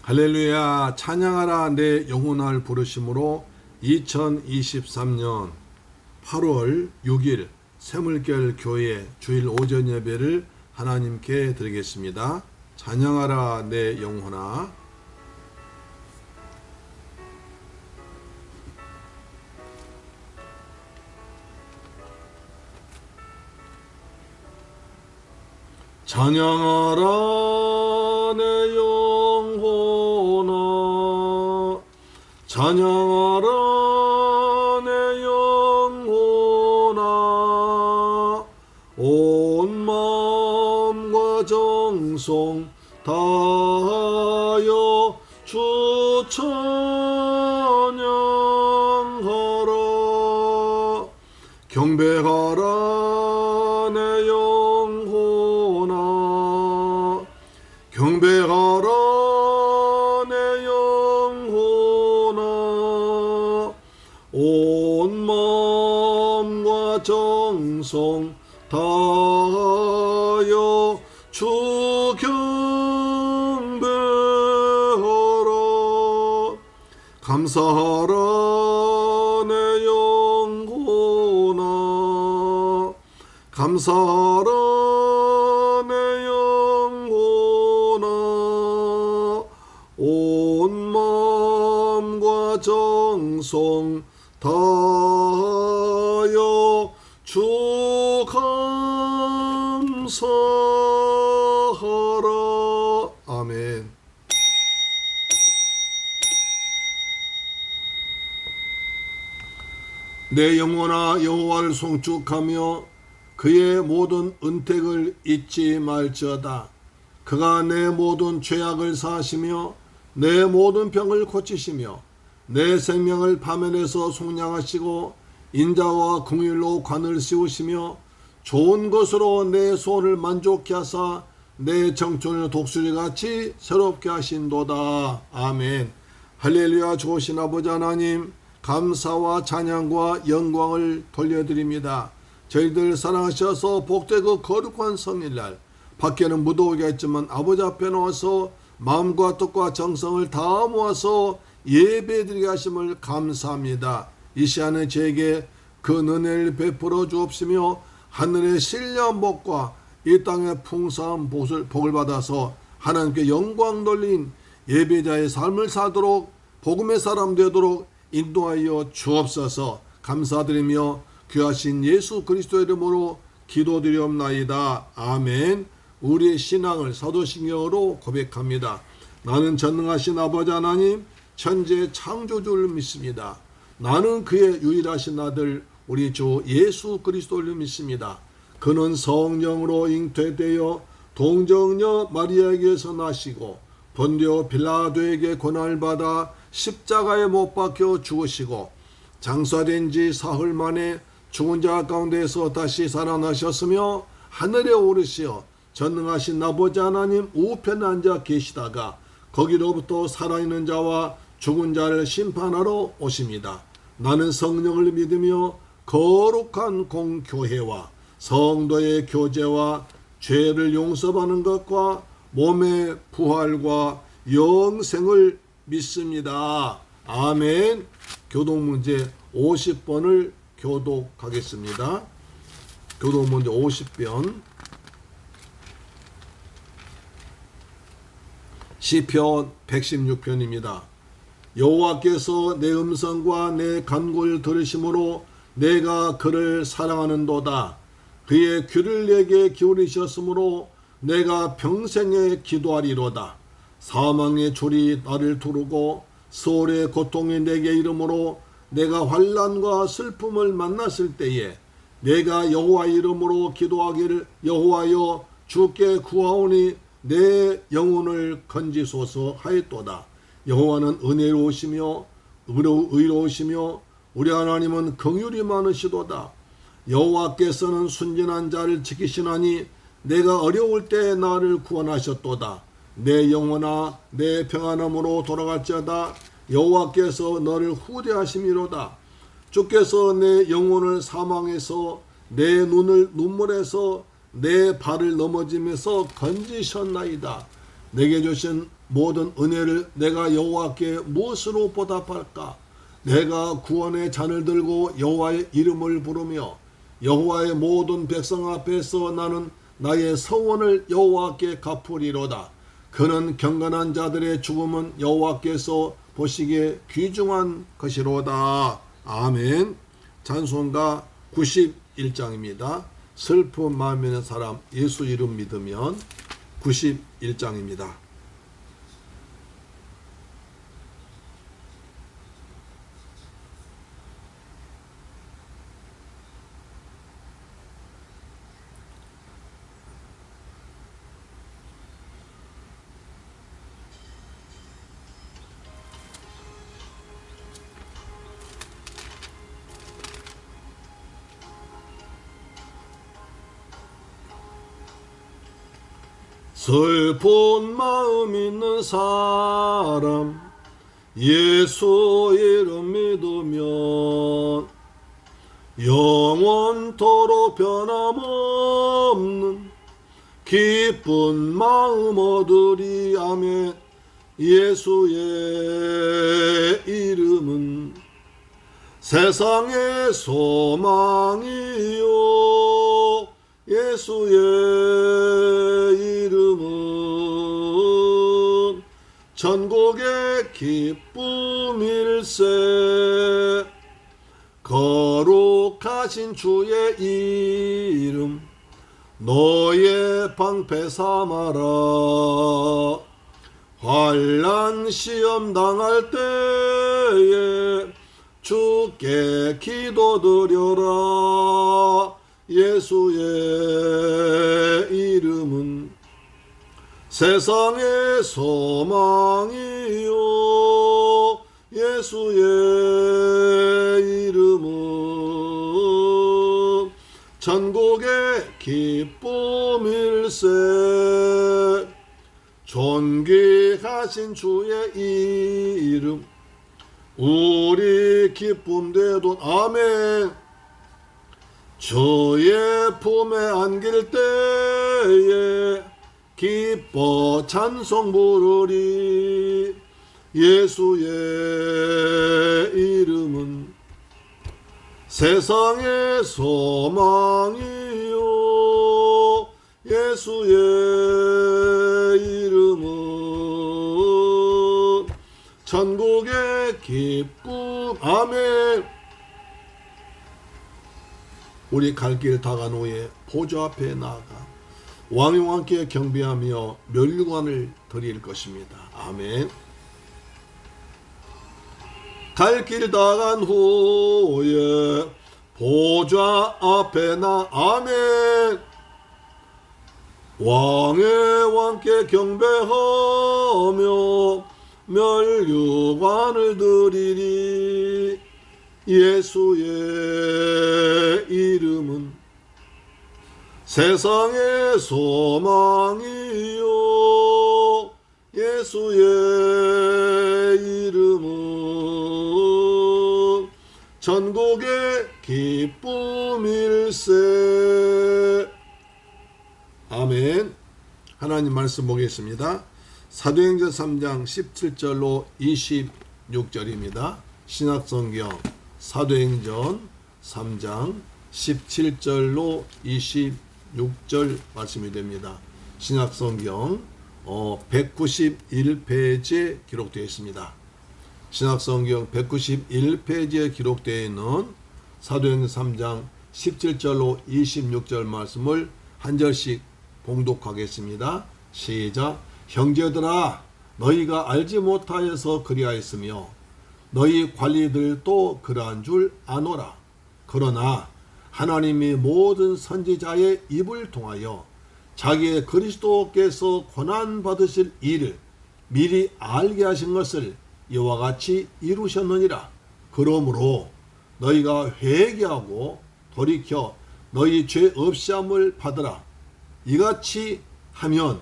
할렐루야. 찬양하라 내 영혼을 부르심으로 2023년 8월 6일 새물결 교회 주일 오전 예배를 하나님께 드리겠습니다. 찬양하라 내 영혼아. 찬양하라 내 영혼아, 찬양하라 내 영혼아, 온 마음과 정성 다하여 주 찬양하라. 경배하라 내 영혼아, 경배하라 내 영혼아, 온 마음과 정성 다하여 주 경배하라. 감사하라 내 영혼아, 감사하라 내 영혼아, 온 마음과 정성 다하여 주 감사하라. 아멘. 내 영혼아 여호와를 송축하며 그의 모든 은택을 잊지 말지어다. 그가 내 모든 죄악을 사하시며 내 모든 병을 고치시며 내 생명을 파멸해서 속량하시고 인자와 긍휼로 관을 씌우시며 좋은 것으로 내 소원을 만족케 하사 내 청춘을 독수리같이 새롭게 하신도다. 아멘. 할렐루야. 좋으신 아버지 하나님, 감사와 찬양과 영광을 돌려드립니다. 저희들 사랑하셔서 복되고 거룩한 성일날, 밖에는 무더우게 했지만 아버지 앞에 나와서 마음과 뜻과 정성을 다 모아서 예배드리게 하심을 감사합니다. 이 시간에 저에게 그 은혜를 베풀어 주옵시며 하늘의 신령한 복과 이 땅의 풍성한 복을 받아서 하나님께 영광 돌린 예배자의 삶을 살도록 복음의 사람 되도록 인도하여 주옵소서. 감사드리며 귀하신 예수 그리스도의 이름으로 기도드리옵나이다. 아멘. 우리의 신앙을 사도신경으로 고백합니다. 나는 전능하신 아버지 하나님 천지의 창조주를 믿습니다. 나는 그의 유일하신 아들 우리 주 예수 그리스도를 믿습니다. 그는 성령으로 잉태되어 동정녀 마리아에게서 나시고 본디오 빌라도에게 고난을 받아 십자가에 못 박혀 죽으시고 장사된 지 사흘 만에 죽은 자 가운데서 다시 살아나셨으며 하늘에 오르시어 전능하신 아버지 하나님 우편에 앉아 계시다가 거기로부터 살아있는 자와 죽은 자를 심판하러 오십니다. 나는 성령을 믿으며 거룩한 공교회와 성도의 교제와 죄를 용서받는 것과 몸의 부활과 영생을 믿습니다. 아멘. 교독문제 50번을 교독하겠습니다. 교독문제 50번. 시편 116편입니다. 여호와께서 내 음성과 내 간구를 들으심으로 내가 그를 사랑하는도다. 그의 귀를 내게 기울이셨으므로 내가 평생에 기도하리로다. 사망의 줄이 나를 두르고 수월의 고통이 내게 이르므로 내가 환난과 슬픔을 만났을 때에 내가 여호와 이름으로 기도하기를 여호와여 주께 구하오니 내 영혼을 건지소서 하였도다. 여호와는 은혜로우시며 의로우시며 우리 하나님은 긍휼이 많으시도다. 여호와께서는 순진한 자를 지키시나니 내가 어려울 때 나를 구원하셨도다. 내 영혼아 내 평안함으로 돌아갈지어다. 여호와께서 너를 후대하심이로다. 주께서 내 영혼을 사망에서 내 눈을 눈물에서 내 발을 넘어짐에서 건지셨나이다. 내게 주신 모든 은혜를 내가 여호와께 무엇으로 보답할까? 내가 구원의 잔을 들고 여호와의 이름을 부르며 여호와의 모든 백성 앞에서 나는 나의 서원을 여호와께 갚으리로다. 그는 경건한 자들의 죽음은 여호와께서 보시기에 귀중한 것이로다. 아멘. 찬송가 91장입니다. 슬픈 마음에 있는 사람 예수 이름 믿으면 91장입니다. 슬픈 마음 있는 사람 예수 이름 믿으면 영원토록 변함없는 기쁜 마음 얻으리. 아멘. 예수의 이름은 세상의 소망이요 예수의 이름은 천국의 기쁨일세. 거룩하신 주의 이름 너의 방패 삼아라. 환난 시험 당할 때에 주께 기도드려라. 예수의 이름은 세상의 소망이요 예수의 이름은 천국의 기쁨일세. 존귀하신 주의 이름 우리 기쁨 되돈. 아멘. 주의 품에 안길 때에 기뻐 찬송 부르리. 예수의 이름은 세상의 소망이요 예수의 이름은 천국의 기쁨. 아멘. 우리 갈 길 다간 후에 보좌 앞에 나아가 왕과 함께 경배하며 멸류관을 드릴 것입니다. 아멘. 갈 길 다간 후에 보좌 앞에 나. 아멘. 왕의 왕께 경배하며 멸류관을 드리리. 예수의 이름은 세상의 소망이요 예수의 이름은 천국의 기쁨일세. 아멘. 하나님 말씀 보겠습니다. 사도행전 3장 17절로 26절입니다. 신약성경 사도행전 3장 17절로 26절 말씀이 됩니다. 신약성경 191페이지에 기록되어 있습니다. 신약성경 191페이지에 기록되어 있는 사도행전 3장 17절로 26절 말씀을 한 절씩 봉독하겠습니다. 시작. 형제들아 너희가 알지 못하여서 그리하였으며 너희 관리들도 그러한 줄 아노라. 그러나 하나님이 모든 선지자의 입을 통하여 자기의 그리스도께서 고난 받으실 일을 미리 알게 하신 것을 이와 같이 이루셨느니라. 그러므로 너희가 회개하고 돌이켜 너희 죄 없이함을 받으라. 이같이 하면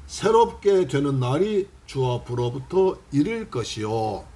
새롭게 되는 날이 주 앞으로부터 이를 것이요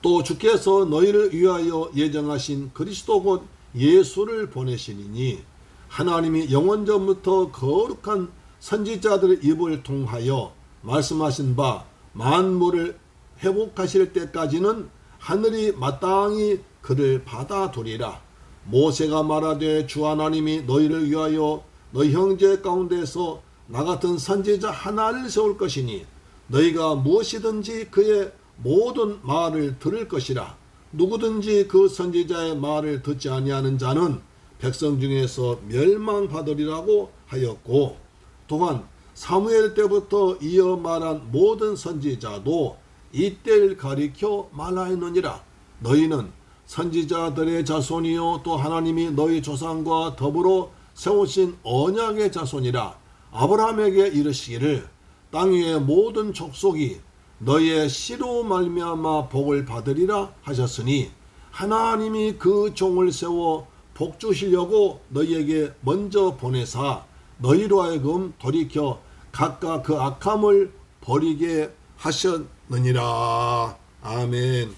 또 주께서 너희를 위하여 예정하신 그리스도 곧 예수를 보내시니 하나님이 영원전부터 거룩한 선지자들의 입을 통하여 말씀하신 바 만물을 회복하실 때까지는 하늘이 마땅히 그를 받아두리라. 모세가 말하되 주 하나님이 너희를 위하여 너희 형제 가운데서 나 같은 선지자 하나를 세울 것이니 너희가 무엇이든지 그의 모든 말을 들을 것이라. 누구든지 그 선지자의 말을 듣지 아니하는 자는 백성 중에서 멸망받으리라고 하였고, 또한 사무엘 때부터 이어 말한 모든 선지자도 이때를 가리켜 말하였느니라. 너희는 선지자들의 자손이요 또 하나님이 너희 조상과 더불어 세우신 언약의 자손이라. 아브라함에게 이르시기를 땅 위의 모든 족속이 너희의 씨로 말미암아 복을 받으리라 하셨으니 하나님이 그 종을 세워 복 주시려고 너희에게 먼저 보내사 너희로 하여금 돌이켜 각각 그 악함을 버리게 하셨느니라. 아멘.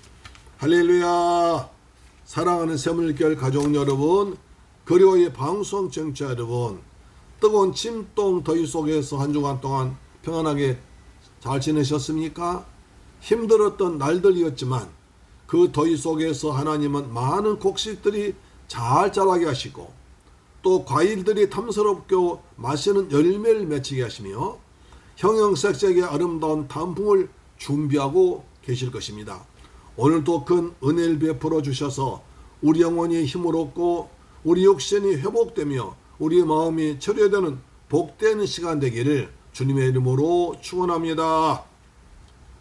할렐루야. 사랑하는 새물결 가족 여러분, 그리고 이 방송 청취자 여러분, 뜨거운 침동 더위 속에서 한 주간 동안 평안하게 잘 지내셨습니까? 힘들었던 날들이었지만 그 더위 속에서 하나님은 많은 곡식들이 잘 자라게 하시고 또 과일들이 탐스럽게 맛있는 열매를 맺히게 하시며 형형색색의 아름다운 단풍을 준비하고 계실 것입니다. 오늘도 큰 은혜를 베풀어 주셔서 우리 영혼이 힘을 얻고 우리 육신이 회복되며 우리 마음이 치료되는 복된 시간 되기를 주님의 이름으로 축원합니다.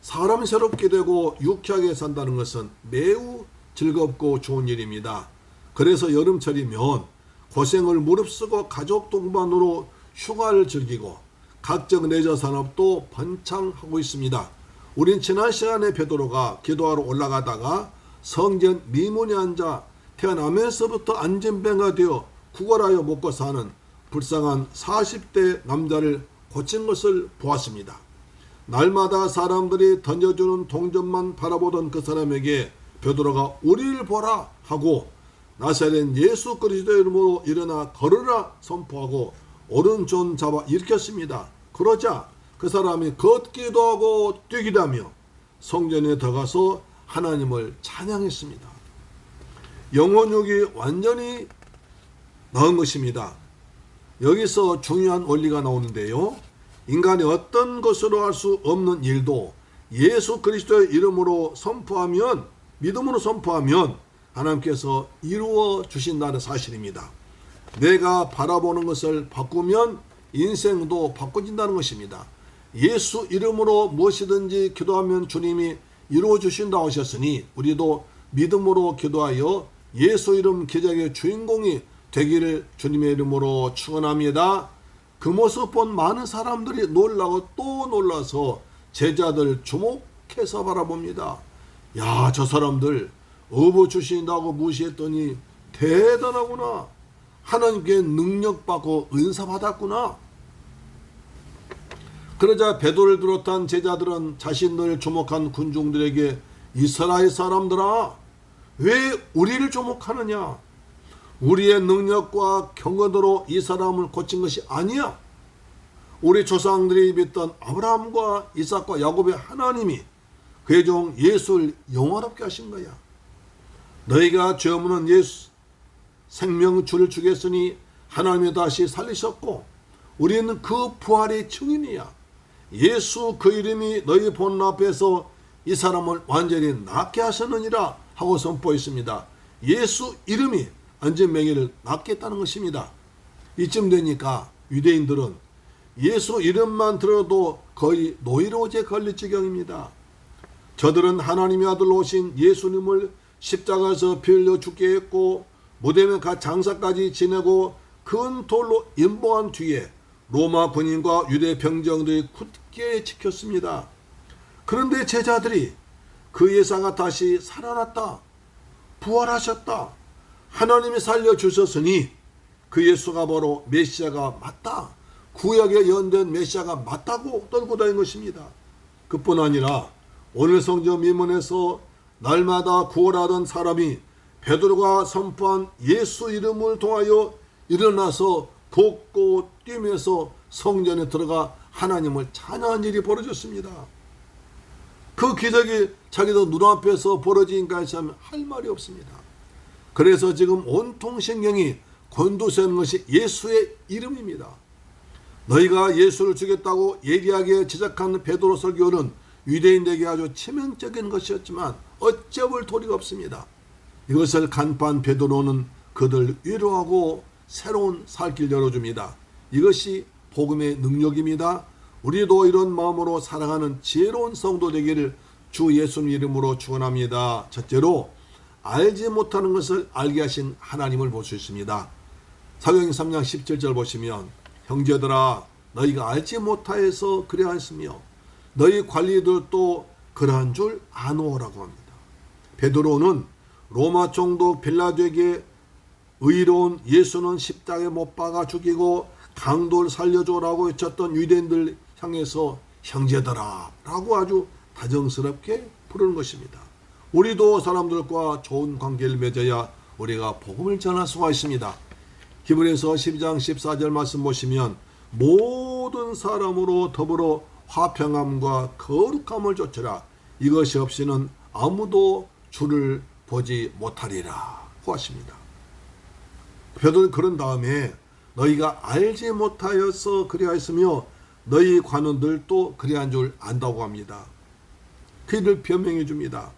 사람이 새롭게 되고 유쾌하게 산다는 것은 매우 즐겁고 좋은 일입니다. 그래서 여름철이면 고생을 무릅쓰고 가족 동반으로 휴가를 즐기고 각종 레저 산업도 번창하고 있습니다. 우린 지난 시간에 베드로가 기도하러 올라가다가 성전 미문에 앉아 태어나면서부터 안진병가 되어 구걸하여 먹고 사는 불쌍한 40대 남자를 고친 것을 보았습니다. 날마다 사람들이 던져주는 동전만 바라보던 그 사람에게 베드로가 우리를 보라 하고 나사렛 예수 그리스도의 이름으로 일어나 걸으라 선포하고 오른손 잡아 일으켰습니다. 그러자 그 사람이 걷기도 하고 뛰기도 하며 성전에 들어가서 하나님을 찬양했습니다. 영혼육이 완전히 나은 것입니다. 여기서 중요한 원리가 나오는데요. 인간이 어떤 것으로 할 수 없는 일도 예수 그리스도의 이름으로 선포하면, 믿음으로 선포하면 하나님께서 이루어 주신다는 사실입니다. 내가 바라보는 것을 바꾸면 인생도 바꿔진다는 것입니다. 예수 이름으로 무엇이든지 기도하면 주님이 이루어 주신다고 하셨으니 우리도 믿음으로 기도하여 예수 이름 기적의 주인공이 되기를 주님의 이름으로 축원합니다. 그 모습 본 많은 사람들이 놀라고 또 놀라서 제자들 주목해서 바라봅니다. 야, 저 사람들 업어 주신다고 무시했더니 대단하구나. 하나님께 능력받고 은사받았구나. 그러자 베드로를 비롯한 제자들은 자신들 주목한 군중들에게 이스라엘 사람들아, 왜 우리를 주목하느냐? 우리의 능력과 경건으로 이 사람을 고친 것이 아니야. 우리 조상들이 믿던 아브라함과 이삭과 야곱의 하나님이 그의 종 예수를 영화롭게 하신 거야. 너희가 죄 없는 예수 생명주를 주겠으니 하나님이 다시 살리셨고 우리는 그 부활의 증인이야. 예수 그 이름이 너희 본 앞에서 이 사람을 완전히 낫게 하셨느니라 하고 선포했습니다. 예수 이름이 안진뱅이를 낫게 했다는 것입니다. 이쯤 되니까 유대인들은 예수 이름만 들어도 거의 노이로제 걸릴 지경입니다. 저들은 하나님의 아들로 오신 예수님을 십자가에서 피 흘려 죽게 했고 무덤에 가 장사까지 지내고 큰 돌로 임봉한 뒤에 로마 군인과 유대 병정들이 굳게 지켰습니다. 그런데 제자들이 그 예수가 다시 살아났다, 부활하셨다, 하나님이 살려주셨으니 그 예수가 바로 메시아가 맞다, 구약에 예언된 메시아가 맞다고 떨고 다닌 것입니다. 그뿐 아니라 오늘 성전 미문에서 날마다 구걸하던 사람이 베드로가 선포한 예수 이름을 통하여 일어나서 걷고 뛰면서 성전에 들어가 하나님을 찬양한 일이 벌어졌습니다. 그 기적이 자기도 눈앞에서 벌어지니까 할 말이 없습니다. 그래서 지금 온통 신경이 곤두세우는 것이 예수의 이름입니다. 너희가 예수를 죽였다고 예리하게 지적한 베드로 설교는 유대인에게 아주 치명적인 것이었지만 어찌할 도리가 없습니다. 이것을 간파한 베드로는 그들 위로하고 새로운 살길 열어줍니다. 이것이 복음의 능력입니다. 우리도 이런 마음으로 사랑하는 지혜로운 성도 되기를 주 예수님 이름으로 축원합니다. 첫째로 알지 못하는 것을 알게 하신 하나님을 볼 수 있습니다. 사도행전 3장 17절 보시면 형제들아 너희가 알지 못하여서 그래하였으며 너희 관리들도 그러한 줄 아노라고 합니다. 베드로는 로마 총독 빌라도에게 의로운 예수는 십자가에 못 박아 죽이고 강도를 살려줘라고 외쳤던 유대인들 향해서 형제들아 라고 아주 다정스럽게 부르는 것입니다. 우리도 사람들과 좋은 관계를 맺어야 우리가 복음을 전할 수가 있습니다. 히브리서 12장 14절 말씀 보시면 모든 사람으로 더불어 화평함과 거룩함을 좇으라. 이것이 없이는 아무도 주를 보지 못하리라 하십니다. 베드로는 그런 다음에 너희가 알지 못하여서 그리하였으며 너희 관원들도 그리한 줄 안다고 합니다. 그들을 변명해 줍니다.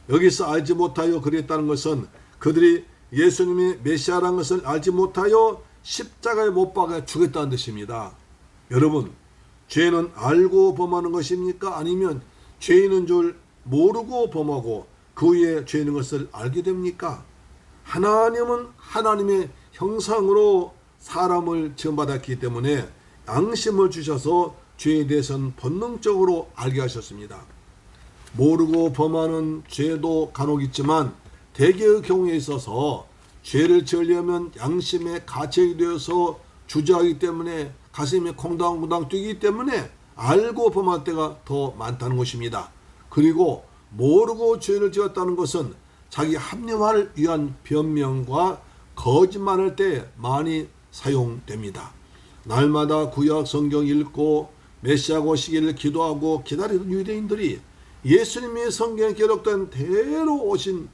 여기서 알지 못하여 그랬다는 것은 그들이 예수님이 메시아라는 것을 알지 못하여 십자가에 못 박아 죽였다는 뜻입니다. 여러분, 죄는 알고 범하는 것입니까? 아니면 죄 있는 줄 모르고 범하고 그 위에 죄 있는 것을 알게 됩니까? 하나님은 하나님의 형상으로 사람을 지음받았기 때문에 양심을 주셔서 죄에 대해서는 본능적으로 알게 하셨습니다. 모르고 범하는 죄도 간혹 있지만 대개의 경우에 있어서 죄를 지으려면 양심의 가책이 되어서 주저하기 때문에 가슴이 콩당콩당 뛰기 때문에 알고 범할 때가 더 많다는 것입니다. 그리고 모르고 죄를 지었다는 것은 자기 합리화를 위한 변명과 거짓말할 때 많이 사용됩니다. 날마다 구약 성경 읽고 메시아 오시기를 기도하고 기다리던 유대인들이 예수님의 성경에 기록된 대로 오신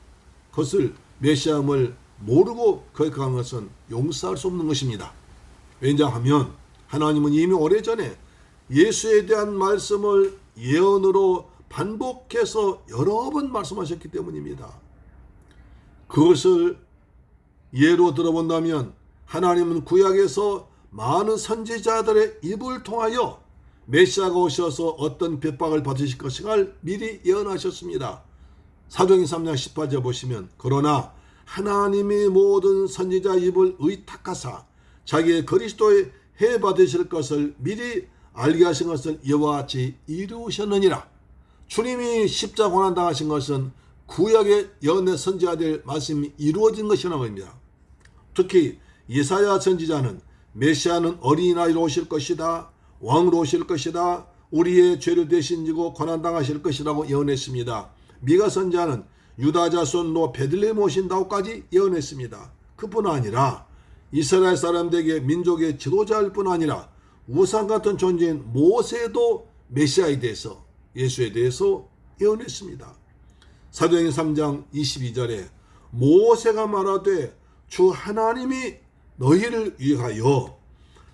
것을 메시아임을 모르고 거역한 것은 용서할 수 없는 것입니다. 왜냐하면 하나님은 이미 오래전에 예수에 대한 말씀을 예언으로 반복해서 여러 번 말씀하셨기 때문입니다. 그것을 예로 들어본다면 하나님은 구약에서 많은 선지자들의 입을 통하여 메시아가 오셔서 어떤 핍박을 받으실 것을 미리 예언하셨습니다. 사도행전 3장 18절 보시면 그러나 하나님이 모든 선지자 입을 의탁하사 자기의 그리스도의 해 받으실 것을 미리 알게 하신 것을 이와 같이 이루셨느니라. 주님이 십자가 고난 당하신 것은 구약의 예언의 선지자들 말씀이 이루어진 것이라고 합니다. 특히 예사야 선지자는 메시아는 어린아이로 오실 것이다. 왕으로 오실 것이다. 우리의 죄를 대신 지고 고난당하실 것이라고 예언했습니다. 미가 선지자는 유다 자손로 베들레헴 오신다고까지 예언했습니다. 그뿐 아니라 이스라엘 사람들에게 민족의 지도자일 뿐 아니라 우상 같은 존재인 모세도 메시아에 대해서 예수에 대해서 예언했습니다. 사도행전 3장 22절에 모세가 말하되 주 하나님이 너희를 위하여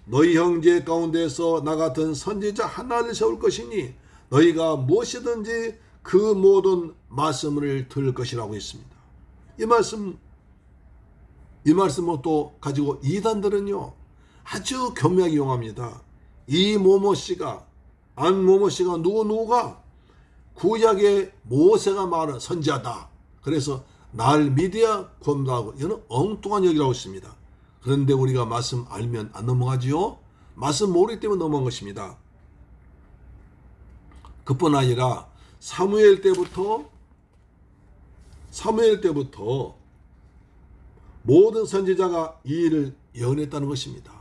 너희 형제 가운데서 나 같은 선지자 하나를 세울 것이니 너희가 무엇이든지 그 모든 말씀을 들을 것이라고 했습니다. 이 말씀을 또 가지고 이단들은요 아주 교묘하게 이용합니다. 이 모모씨가 안모모씨가 누구가 구약의 모세가 말한 선지자다. 그래서 날 믿어야 구원다고 이는 엉뚱한 얘기라고 했습니다. 그런데 우리가 말씀 알면 안 넘어가지요? 말씀 모르기 때문에 넘어간 것입니다. 그뿐 아니라 사무엘 때부터 모든 선지자가 이 일을 예언했다는 것입니다.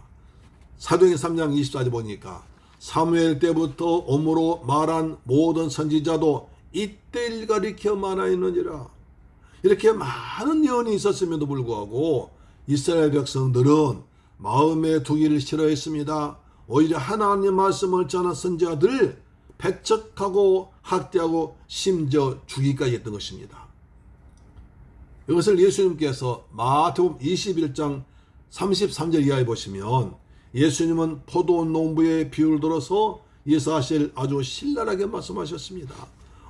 사도행전 3장 24절 보니까 사무엘 때부터 om으로 말한 모든 선지자도 이때를 가리켜 말하였느니라. 이렇게 많은 예언이 있었음에도 불구하고 이스라엘 백성들은 마음에 두기를 싫어했습니다. 오히려 하나님의 말씀을 전한 선지자들을 배척하고 학대하고 심지어 죽이기까지 했던 것입니다. 이것을 예수님께서 마태복음 21장 33절 이하에 보시면 예수님은 포도원 농부의 비유를 들어서 이 사실 아주 신랄하게 말씀하셨습니다.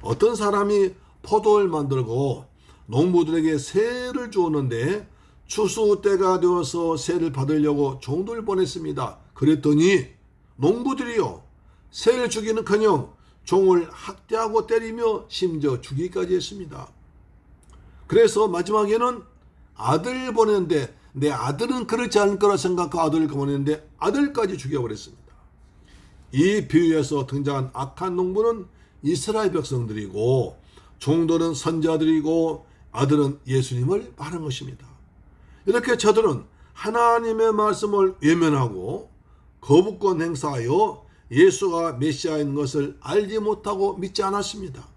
어떤 사람이 포도를 만들고 농부들에게 세를 주었는데 추수 때가 되어서 세를 받으려고 종들을 보냈습니다. 그랬더니 농부들이요, 세를 주기는커녕 종을 학대하고 때리며 심지어 죽이기까지 했습니다. 그래서 마지막에는 아들을 보냈는데 내 아들은 그렇지 않을 거라 생각하고 아들을 보냈는데 아들까지 죽여버렸습니다. 이 비유에서 등장한 악한 농부는 이스라엘 백성들이고 종들은 선지자들이고 아들은 예수님을 말한 것입니다. 이렇게 저들은 하나님의 말씀을 외면하고 거부권 행사하여 예수가 메시아인 것을 알지 못하고 믿지 않았습니다.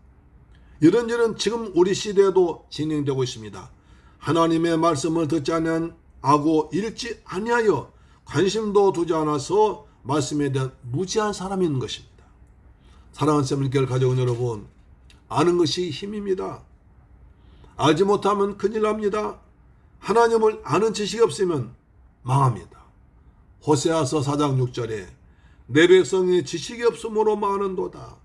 이런 일은 지금 우리 시대에도 진행되고 있습니다. 하나님의 말씀을 듣지 아니하고 읽지 아니하여 관심도 두지 않아서 말씀에 대한 무지한 사람이 있는 것입니다. 사랑하는 샘물교회 가족 여러분, 아는 것이 힘입니다. 알지 못하면 큰일 납니다. 하나님을 아는 지식이 없으면 망합니다. 호세아서 4장 6절에 내 백성이 지식이 없으므로 망하는도다.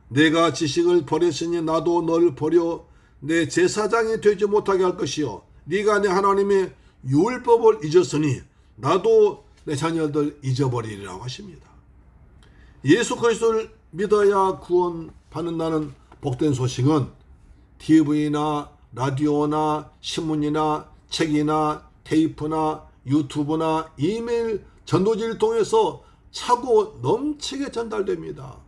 내가 지식을 버렸으니 나도 너를 버려 내 제사장이 되지 못하게 할 것이요 네가 내 하나님의 율법을 잊었으니 나도 내 자녀들 잊어버리리라고 하십니다. 예수 그리스도를 믿어야 구원 받는다는 복된 소식은 TV나 라디오나 신문이나 책이나 테이프나 유튜브나 이메일 전도지를 통해서 차고 넘치게 전달됩니다.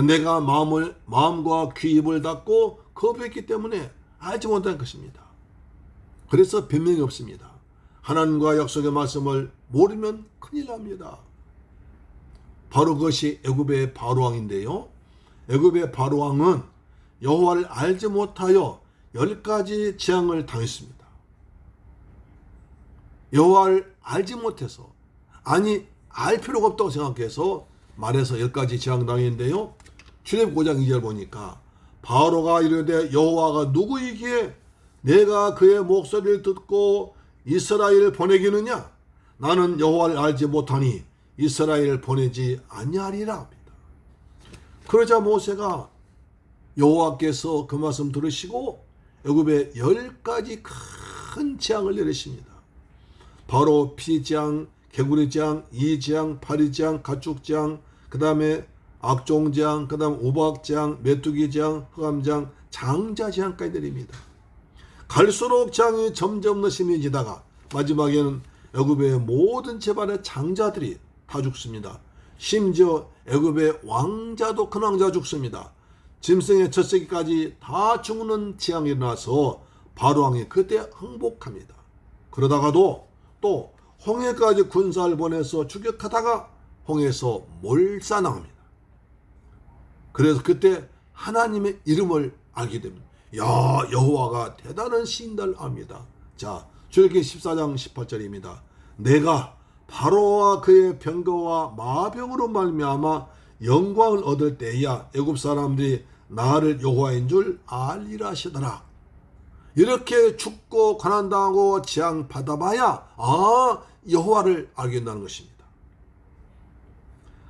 내가 마음과 귀 입을 닫고 거부했기 때문에 알지 못한 것입니다. 그래서 변명이 없습니다. 하나님과 약속의 말씀을 모르면 큰일 납니다. 바로 그것이 애굽의 바로왕인데요. 애굽의 바로왕은 여호와를 알지 못하여 10가지 재앙을 당했습니다. 여호와를 알지 못해서, 아니 알 필요가 없다고 생각해서 말해서 10가지 재앙 당했는데요. 출애굽 5장 2절 보니까 바로가 이르되 여호와가 누구이기에 내가 그의 목소리를 듣고 이스라엘을 보내기느냐? 나는 여호와를 알지 못하니 이스라엘을 보내지 아니하리라 합니다. 그러자 모세가 여호와께서 그 말씀 들으시고 애굽에 10가지 큰 재앙을 내리십니다. 바로 피재앙, 개구리재앙, 이재앙, 파리재앙, 가축재앙, 그 다음에 악종재앙, 그 다음 우박재앙, 메뚜기재앙, 흑암재앙, 장자재앙까지 내립니다. 갈수록 재앙이 점점 더 심해지다가 마지막에는 애굽의 모든 집안의 장자들이 다 죽습니다. 심지어 애굽의 왕자도 큰 왕자 죽습니다. 짐승의 첫 새끼까지 다 죽는 재앙이 일어나서 바로왕이 그때 항복합니다. 그러다가도 또 홍해까지 군사를 보내서 추격하다가 홍해에서 몰살당합니다. 그래서 그때 하나님의 이름을 알게 됩니다. 야, 여호와가 대단한 신들을 압니다. 자, 출애굽기 14장 18절입니다. 내가 바로와 그의 병거와 마병으로 말미암아 영광을 얻을 때야 애굽 사람들이 나를 여호와인 줄 알리라 하시더라. 이렇게 죽고 고난당하고 재앙 받아봐야 여호와를 알게 된다는 것입니다.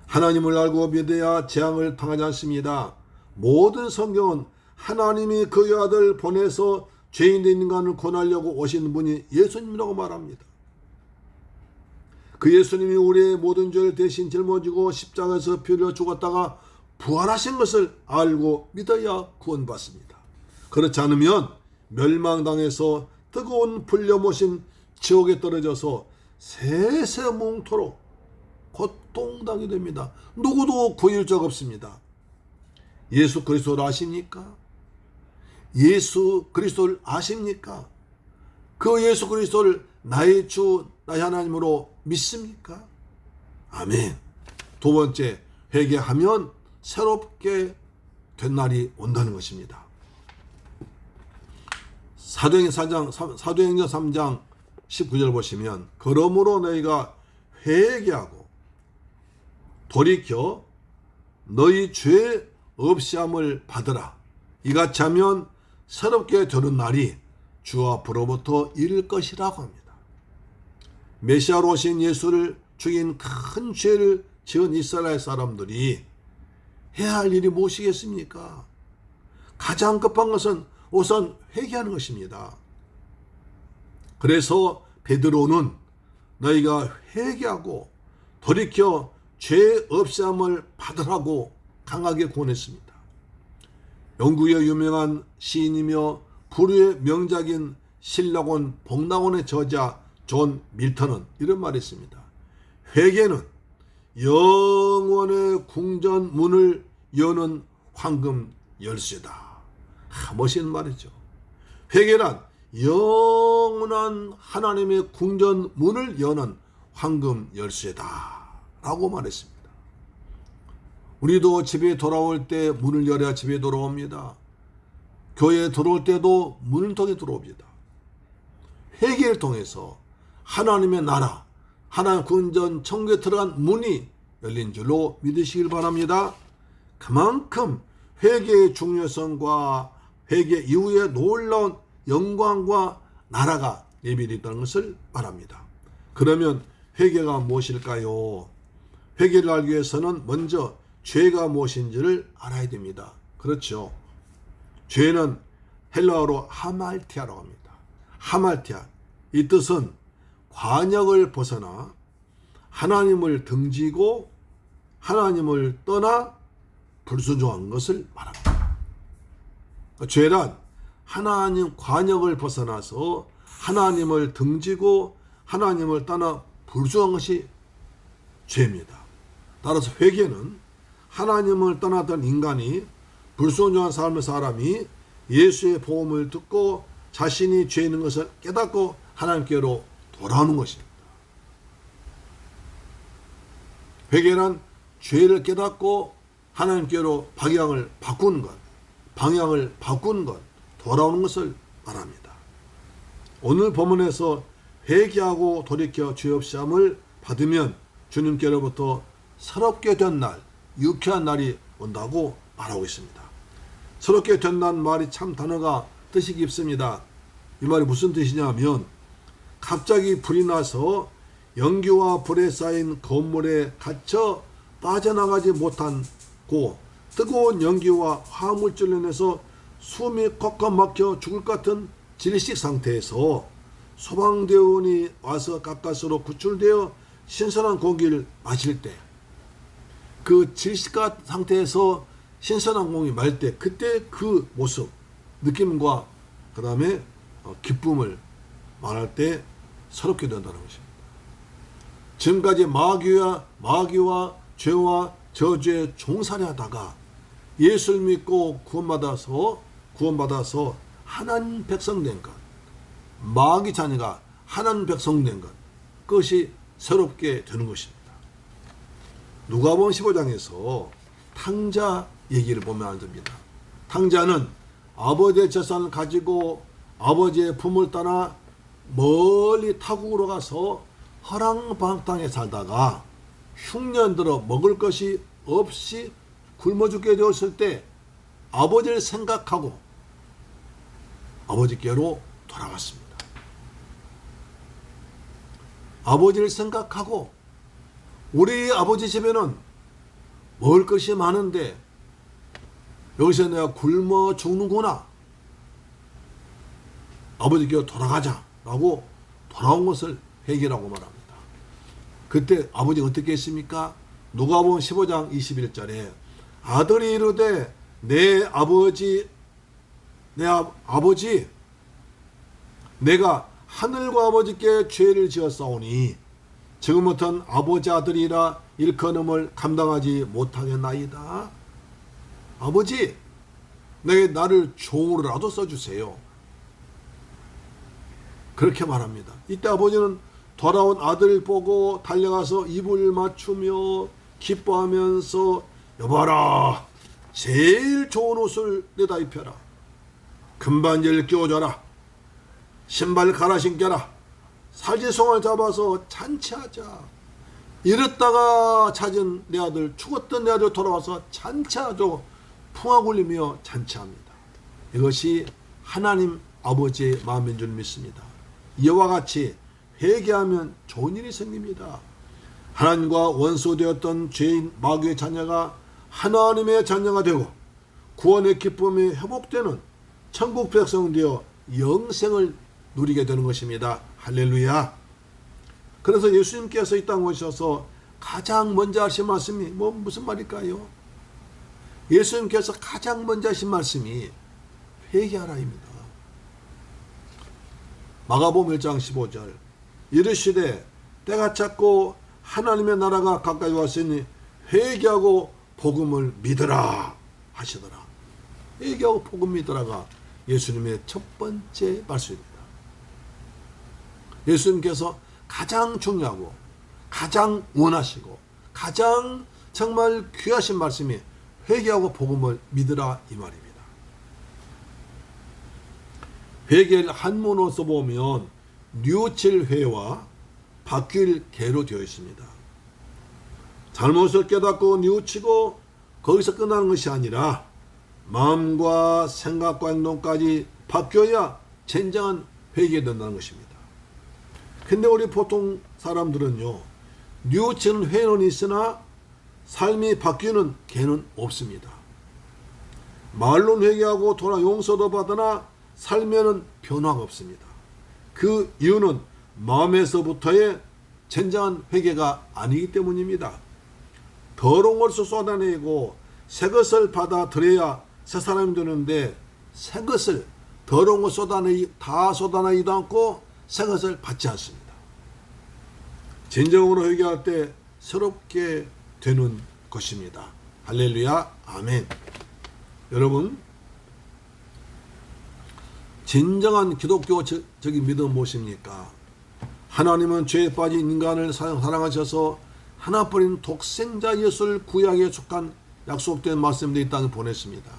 하나님을 알고 믿어야 재앙을 당하지 않습니다. 모든 성경은 하나님이 그의 아들 보내서 죄인된 인간을 구원하려고 오신 분이 예수님이라고 말합니다. 그 예수님이 우리의 모든 죄를 대신 짊어지고 십자가에서 피 흘려 죽었다가 부활하신 것을 알고 믿어야 구원받습니다. 그렇지 않으면 멸망당해서 뜨거운 불려 모신 지옥에 떨어져서 세세뭉토록 고통당하게 됩니다. 누구도 구할 적 없습니다. 예수 그리스도를 아십니까? 예수 그리스도를 아십니까? 그 예수 그리스도를 나의 주 나의 하나님으로 믿습니까? 아멘. 두 번째, 회개하면 새롭게 된 날이 온다는 것입니다. 사도행전 3장 19절 보시면 그러므로 너희가 회개하고 돌이켜 너희 죄 없이함을 받으라. 이같이 하면 새롭게 되는 날이 주 앞으로부터 이를 것이라고 합니다. 메시아로 오신 예수를 죽인 큰 죄를 지은 이스라엘 사람들이 해야 할 일이 무엇이겠습니까? 가장 급한 것은 우선 회개하는 것입니다. 그래서 베드로는 너희가 회개하고 돌이켜 죄 없이함을 받으라고 강하게 권했습니다. 영국의 유명한 시인이며 불후의 명작인 신라곤 복락원의 저자 존 밀턴은 이런 말을 했습니다. 회개는 영원의 궁전 문을 여는 황금 열쇠다. 멋있는 말이죠. 회개란 영원한 하나님의 궁전 문을 여는 황금 열쇠다 라고 말했습니다. 우리도 집에 돌아올 때 문을 열어야 집에 돌아옵니다. 교회에 들어올 때도 문을 통해 들어옵니다. 회개를 통해서 하나님의 나라, 하나님 궁전 천국에 들어간 문이 열린 줄로 믿으시길 바랍니다. 그만큼 회개의 중요성과 회개 이후에 놀라운 영광과 나라가 예비되어 있다는 것을 말합니다. 그러면 회개가 무엇일까요? 회개를 알기 위해서는 먼저 죄가 무엇인지를 알아야 됩니다. 그렇죠. 죄는 헬라어로 하말티아라고 합니다. 하말티아. 이 뜻은 관역을 벗어나 하나님을 등지고 하나님을 떠나 불순종한 것을 말합니다. 죄란 하나님 관역을 벗어나서 하나님을 등지고 하나님을 떠나 불순종한 것이 죄입니다. 따라서 회개는 하나님을 떠나던 인간이 불순종한 삶의 사람이 예수의 복음을 듣고 자신이 죄 있는 것을 깨닫고 하나님께로 돌아오는 것입니다. 회개란 죄를 깨닫고 하나님께로 방향을 바꾸는 것, 돌아오는 것을 말합니다. 오늘 본문에서 회개하고 돌이켜 죄 없이함을 받으면 주님께로부터 새롭게 된 날, 유쾌한 날이 온다고 말하고 있습니다. 새롭게 된다는 말이 참 단어가 뜻이 깊습니다. 이 말이 무슨 뜻이냐면 갑자기 불이 나서 연기와 불에 쌓인 건물에 갇혀 빠져나가지 못하고 뜨거운 연기와 화물질로 인해서 숨이 꽉꽉 막혀 죽을 것 같은 질식 상태에서 소방대원이 와서 가까스로 구출되어 신선한 공기를 마실 때, 그 질식가 상태에서 신선한 공기 마실 때 그때 그 모습, 느낌과 그 다음에 기쁨을 말할 때 새롭게 된다는 것입니다. 지금까지 마귀와 죄와 저주에 종살이 하다가 예수를 믿고 구원받아서 하나님 백성 된 것, 마귀 자녀가 하나님 백성 된 것, 그것이 새롭게 되는 것입니다. 누가복음 15장에서 탕자 얘기를 보면 안 됩니다. 탕자는 아버지의 재산을 가지고 아버지의 품을 떠나 멀리 타국으로 가서 허랑방탕에 살다가 흉년 들어 먹을 것이 없이 굶어 죽게 되었을 때 아버지를 생각하고 아버지께로 돌아왔습니다. 아버지를 생각하고 우리 아버지 집에는 먹을 것이 많은데 여기서 내가 굶어 죽는구나. 아버지께로 돌아가자라고 돌아온 것을 회개라고 말합니다. 그때 아버지가 어떻게 했습니까? 누가복음 15장 21절에 아들이 이르되 내 아버지 내가 하늘과 아버지께 죄를 지었사오니 지금부터는 아버지 아들이라 일컬음을 감당하지 못하겠나이다. 아버지, 나를 종으로라도 써주세요. 그렇게 말합니다. 이때 아버지는 돌아온 아들을 보고 달려가서 입을 맞추며 기뻐하면서 여봐라, 제일 좋은 옷을 내다 입혀라. 금반지를 끼워줘라. 신발 갈아 신겨라. 살지송을 잡아서 잔치하자. 잃었다가 찾은 내 아들, 죽었던 내 아들 돌아와서 잔치하죠. 풍악 울리며 잔치합니다. 이것이 하나님 아버지의 마음인 줄 믿습니다. 이와 같이 회개하면 좋은 일이 생깁니다. 하나님과 원수되었던 죄인 마귀의 자녀가 하나님의 자녀가 되고 구원의 기쁨이 회복되는 천국 백성 되어 영생을 누리게 되는 것입니다. 할렐루야. 그래서 예수님께서 이 땅에 오셔서 가장 먼저 하신 말씀이 무슨 말일까요? 예수님께서 가장 먼저 하신 말씀이 회개하라입니다. 마가복음 1장 15절 이르시되 때가 찼고 하나님의 나라가 가까이 왔으니 회개하고 복음을 믿으라 하시더라. 회개하고 복음 믿으라가 예수님의 첫 번째 말씀입니다. 예수님께서 가장 중요하고 가장 원하시고 가장 정말 귀하신 말씀이 회개하고 복음을 믿으라 이 말입니다. 회개를 한문으로 써보면 뉘우칠 회와 바뀔 개로 되어 있습니다. 잘못을 깨닫고 뉘우치고 거기서 끝나는 것이 아니라 마음과 생각과 행동까지 바뀌어야 진정한 회개된다는 것입니다. 근데 우리 보통 사람들은요, 뉘우치는 회는 있으나 삶이 바뀌는 개는 없습니다. 말로는 회개하고 돌아 용서도 받으나 삶에는 변화가 없습니다. 그 이유는 마음에서부터의 진정한 회개가 아니기 때문입니다. 더러운 것을 쏟아내고 새 것을 받아들여야 새 사람이 되는데 새 것을 더러운 것 다 쏟아내지도 않고 새 것을 받지 않습니다. 진정으로 회개할 때 새롭게 되는 것입니다. 할렐루야, 아멘. 여러분, 진정한 기독교적인 믿음은 무엇입니까? 하나님은 죄에 빠진 인간을 사랑하셔서 하나뿐인 독생자 예수를 구약에 속한 약속된 말씀으로 이 땅에 보냈습니다.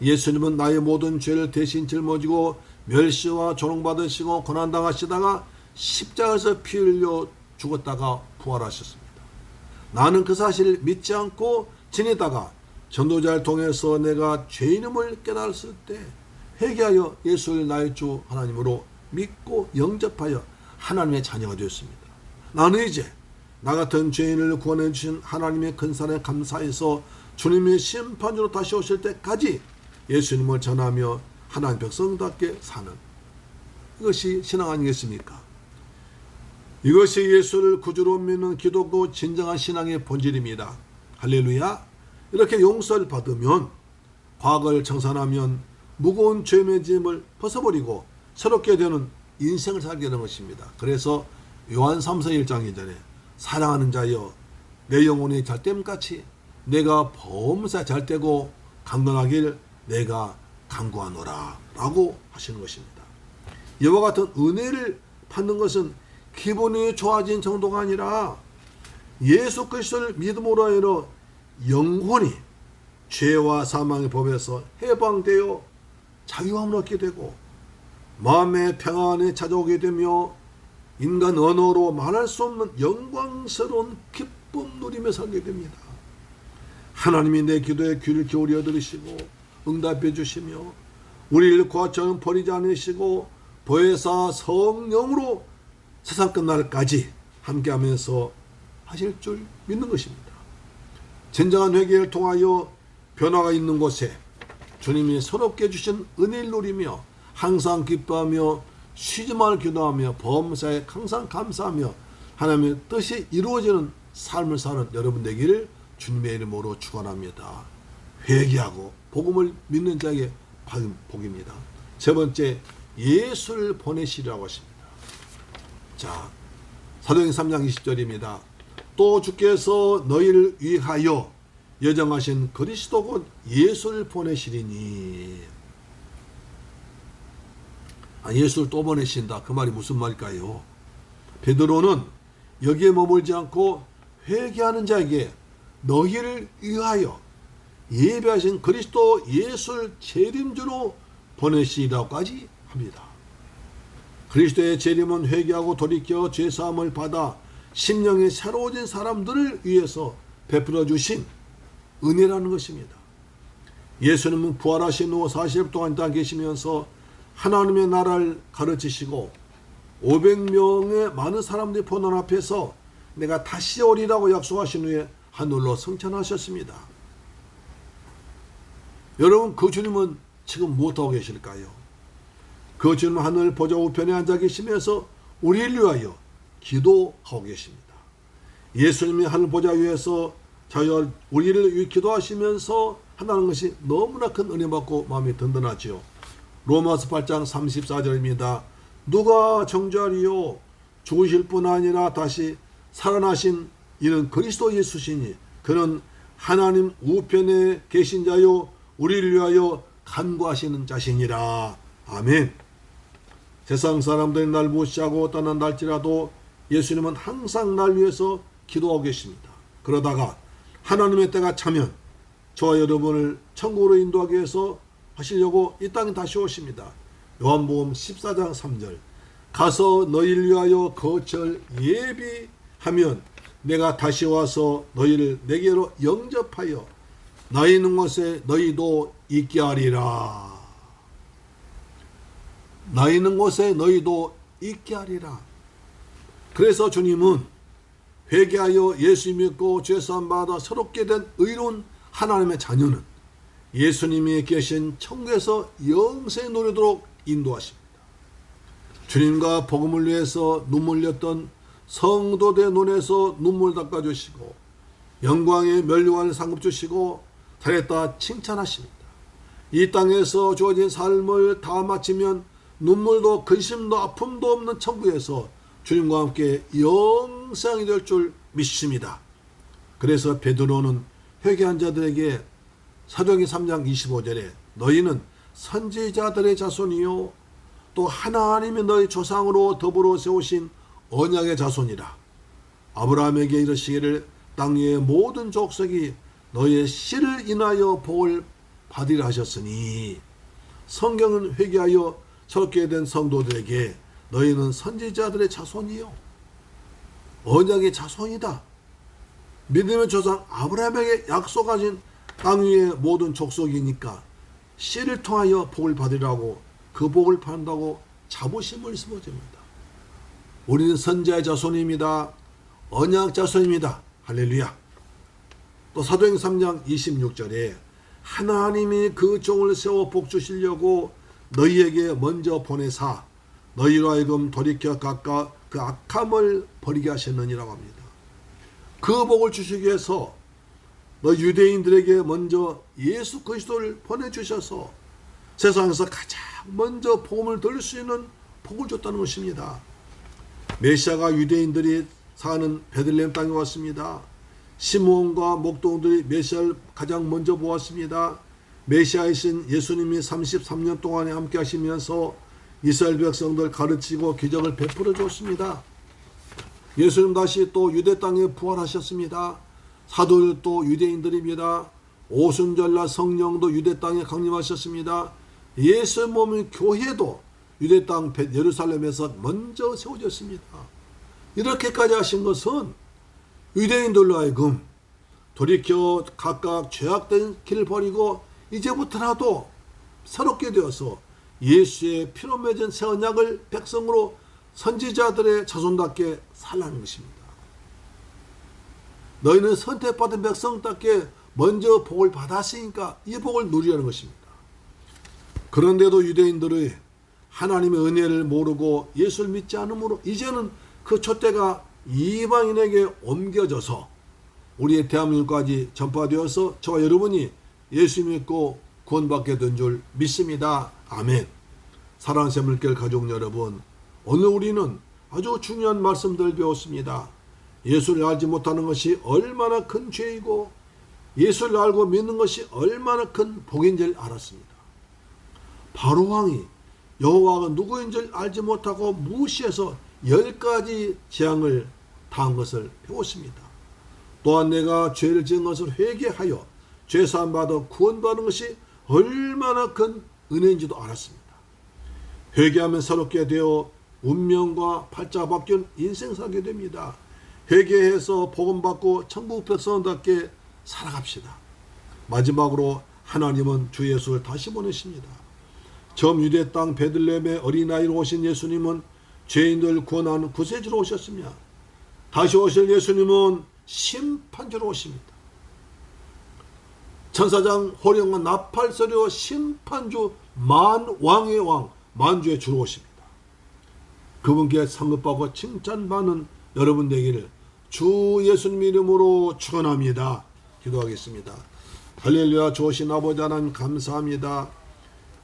예수님은 나의 모든 죄를 대신 짊어지고 멸시와 조롱받으시고 고난당하시다가 십자가에서 피 흘려 죽었다가 부활하셨습니다. 나는 그 사실을 믿지 않고 지내다가 전도자를 통해서 내가 죄인임을 깨달았을 때 회개하여 예수를 나의 주 하나님으로 믿고 영접하여 하나님의 자녀가 되었습니다. 나는 이제 나 같은 죄인을 구원해 주신 하나님의 큰 사랑에 감사해서 주님의 심판주로 다시 오실 때까지 예수님을 전하며 하나님 백성답게 사는, 이것이 신앙 아니겠습니까? 이것이 예수를 구주로 믿는 기독교 진정한 신앙의 본질입니다. 할렐루야. 이렇게 용서를 받으면, 과거를 청산하면 무거운 죄의 짐을 벗어버리고 새롭게 되는 인생을 살게 되는 것입니다. 그래서 요한 3서 1장 2절에 사랑하는 자여 내 영혼이 잘됨같이 내가 범사 잘되고 강건하길 내가 간구하노라 라고 하시는 것입니다. 이와 같은 은혜를 받는 것은 기분이 좋아진 정도가 아니라 예수 그리스도를 믿음으로 하여 영혼이 죄와 사망의 법에서 해방되어 자유함을 얻게 되고 마음의 평안이 찾아오게 되며 인간 언어로 말할 수 없는 영광스러운 기쁨 누리며 살게 됩니다. 하나님이 내 기도에 귀를 기울여 들으시고 응답해 주시며 우리를 과처럼 버리지 않으시고 보혜사 성령으로 세상 끝날까지 함께하면서 하실 줄 믿는 것입니다. 진정한 회개를 통하여 변화가 있는 곳에 주님이 새롭게 주신 은혜를 누리며 항상 기뻐하며 쉬지 말고 기도하며 범사에 항상 감사하며 하나님의 뜻이 이루어지는 삶을 사는 여러분 되기를 주님의 이름으로 축원합니다. 회개하고 복음을 믿는 자에게 받은 복입니다. 세 번째, 예수를 보내시라고 하십니다. 자, 사도행전 3장 20절입니다. 또 주께서 너희를 위하여 예정하신 그리스도 곧 예수를 보내시리니. 예수를 또 보내신다. 그 말이 무슨 말일까요? 베드로는 여기에 머물지 않고 회개하는 자에게 너희를 위하여 예배하신 그리스도 예수를 재림주로 보내시라고까지 합니다. 그리스도의 재림은 회개하고 돌이켜 죄사함을 받아 심령이 새로워진 사람들을 위해서 베풀어 주신 은혜라는 것입니다. 예수님은 부활하신 후 40일 동안 이 땅에 계시면서 하나님의 나라를 가르치시고 500명의 많은 사람들이 보는 앞에서 내가 다시 오리라고 약속하신 후에 하늘로 승천하셨습니다. 여러분, 그 주님은 지금 무엇하고 계실까요? 그 주님은 하늘 보좌 우편에 앉아 계시면서 우리를 위하여 기도하고 계십니다. 예수님이 하늘 보좌 위에서 우리를 위해 기도하시면서 한다는 것이 너무나 큰 은혜 받고 마음이 든든하지요. 로마서 8장 34절입니다. 누가 정죄하리요? 죽으실 뿐 아니라 다시 살아나신 이는 그리스도 예수시니 그는 하나님 우편에 계신 자요 우리를 위하여 간구하시는 자시니라. 아멘. 세상 사람들이 날 무시하고 떠난달지라도 예수님은 항상 날 위해서 기도하고 계십니다. 그러다가 하나님의 때가 차면 저와 여러분을 천국으로 인도하기 위해서 하시려고 이 땅에 다시 오십니다. 요한복음 14장 3절 가서 너희를 위하여 거처를 예비하면 내가 다시 와서 너희를 내게로 영접하여 나 있는 곳에 너희도 있게 하리라. 나 있는 곳에 너희도 있게 하리라. 그래서 주님은 회개하여 예수 믿고 죄사함 받아 새롭게 된 의로운 하나님의 자녀는 예수님이 계신 천국에서 영생에 누리도록 인도하십니다. 주님과 복음을 위해서 눈물 흘렸던 성도들 눈에서 눈물 닦아주시고 영광의 면류관을 상급 주시고 달에다 칭찬하십니다. 이 땅에서 주어진 삶을 다 마치면 눈물도 근심도 아픔도 없는 천국에서 주님과 함께 영생이 될 줄 믿습니다. 그래서 베드로는 회개한 자들에게 사도행전 3장 25절에 너희는 선지자들의 자손이요 또 하나님이 너희 조상으로 더불어 세우신 언약의 자손이라. 아브라함에게 이르시기를 땅 위의 모든 족속이 너희의 씨를 인하여 복을 받으리라 하셨으니 성경은 회개하여 새롭게 된 성도들에게 너희는 선지자들의 자손이요 언약의 자손이다. 믿음의 조상 아브라함에게 약속하신 땅 위의 모든 족속이니까 씨를 통하여 복을 받으라고 그 복을 받는다고 자부심을 심어줍니다. 우리는 선지자의 자손입니다. 언약 자손입니다. 할렐루야. 또 사도행전 3장 26절에 하나님이 그 종을 세워 복 주시려고 너희에게 먼저 보내사 너희로 하여금 돌이켜 각각 그 악함을 버리게 하셨느니라고 합니다. 그 복을 주시기 위해서 너 유대인들에게 먼저 예수 그리스도를 보내주셔서 세상에서 가장 먼저 복음을 들을 수 있는 복을 줬다는 것입니다. 메시아가 유대인들이 사는 베들레헴 땅에 왔습니다. 시므온과 목동들이 메시아를 가장 먼저 보았습니다. 메시아이신 예수님이 33년 동안에 함께 하시면서 이스라엘 백성들 가르치고 기적을 베풀어 줬습니다. 예수님 다시 또 유대 땅에 부활하셨습니다. 사도들도 유대인들입니다. 오순절날 성령도 유대 땅에 강림하셨습니다. 예수의 몸인 교회도 유대 땅 예루살렘에서 먼저 세워졌습니다. 이렇게까지 하신 것은 유대인들로 하여금 돌이켜 각각 죄악된 길을 버리고 이제부터라도 새롭게 되어서 예수의 피로 맺은 새 언약을 백성으로 선지자들의 자손답게 살라는 것입니다. 너희는 선택받은 백성답게 먼저 복을 받았으니까 이 복을 누리라는 것입니다. 그런데도 유대인들의 하나님의 은혜를 모르고 예수를 믿지 않으므로 이제는 그 촛대가 이방인에게 옮겨져서 우리의 대한민국까지 전파되어서 저와 여러분이 예수 믿고 구원받게 된 줄 믿습니다. 아멘. 사랑하는 새물길 가족 여러분, 오늘 우리는 아주 중요한 말씀들을 배웠습니다. 예수를 알지 못하는 것이 얼마나 큰 죄이고 예수를 알고 믿는 것이 얼마나 큰 복인지를 알았습니다. 바로왕이 여호와가 누구인지를 알지 못하고 무시해서 10가지 재앙을 당한 것을 배웠습니다. 또한 내가 죄를 지은 것을 회개하여 죄사함 받아 구원받는 것이 얼마나 큰 은혜인지도 알았습니다. 회개하면 새롭게 되어 운명과 팔자 바뀐 인생 살게 됩니다. 회개해서 복음받고 천국 백성답게 살아갑시다. 마지막으로 하나님은 주 예수를 다시 보내십니다. 처음 유대 땅 베들레헴의 어린아이로 오신 예수님은 죄인들 구원하는 구세주로 오셨으며 다시 오실 예수님은 심판주로 오십니다. 천사장 호령과 나팔소리와 심판주 만왕의 왕 만주의 주로 오십니다. 그분께 상급받고 칭찬받는 여러분 되기를 주 예수님 이름으로 축원합니다. 기도하겠습니다. 할렐루야. 좋으신 아버지 하나님 감사합니다.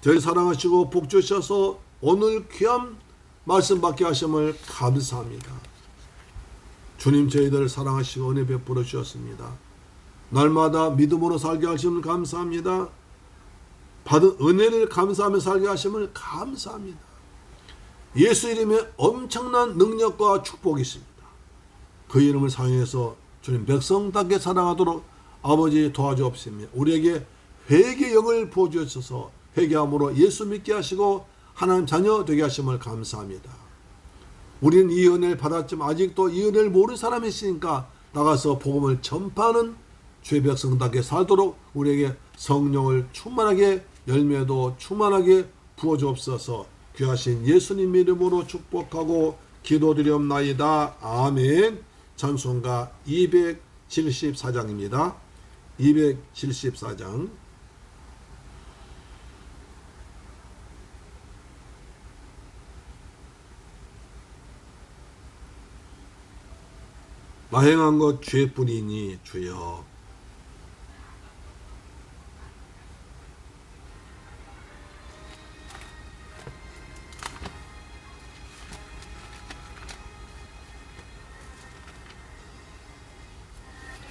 저희 사랑하시고 복 주셔서 오늘 귀한 말씀 받게 하심을 감사합니다. 주님 저희들 사랑하시고 은혜 베풀어 주셨습니다. 날마다 믿음으로 살게 하심을 감사합니다. 받은 은혜를 감사하며 살게 하심을 감사합니다. 예수 이름에 엄청난 능력과 축복이 있습니다. 그 이름을 사용해서 주님 백성답게 살아가도록 아버지 도와주옵시며 우리에게 회개의 영을 부어주셔서 회개함으로 예수 믿게 하시고 하나님 자녀 되게 하심을 감사합니다. 우리는 이 은혜를 받았지만 아직도 이 은혜를 모르는 사람이 있으니까 나가서 복음을 전파하는 주의 백성답게 살도록 우리에게 성령을 충만하게 열매도 충만하게 부어주옵소서. 귀하신 예수님 이름으로 축복하고 기도드리옵나이다. 아멘. 찬송가 274장입니다. 274장. 나 행한 것 죄뿐이니 주여.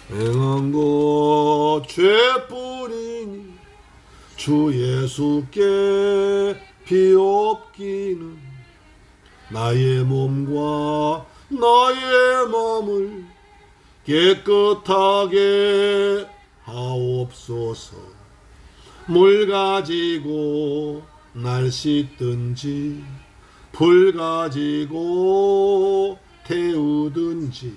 행한 것 죄뿐이니 주 예수께 비옵기는 나의 몸과 나의 마음을 깨끗하게 하옵소서. 물 가지고 날 씻든지 불 가지고 태우든지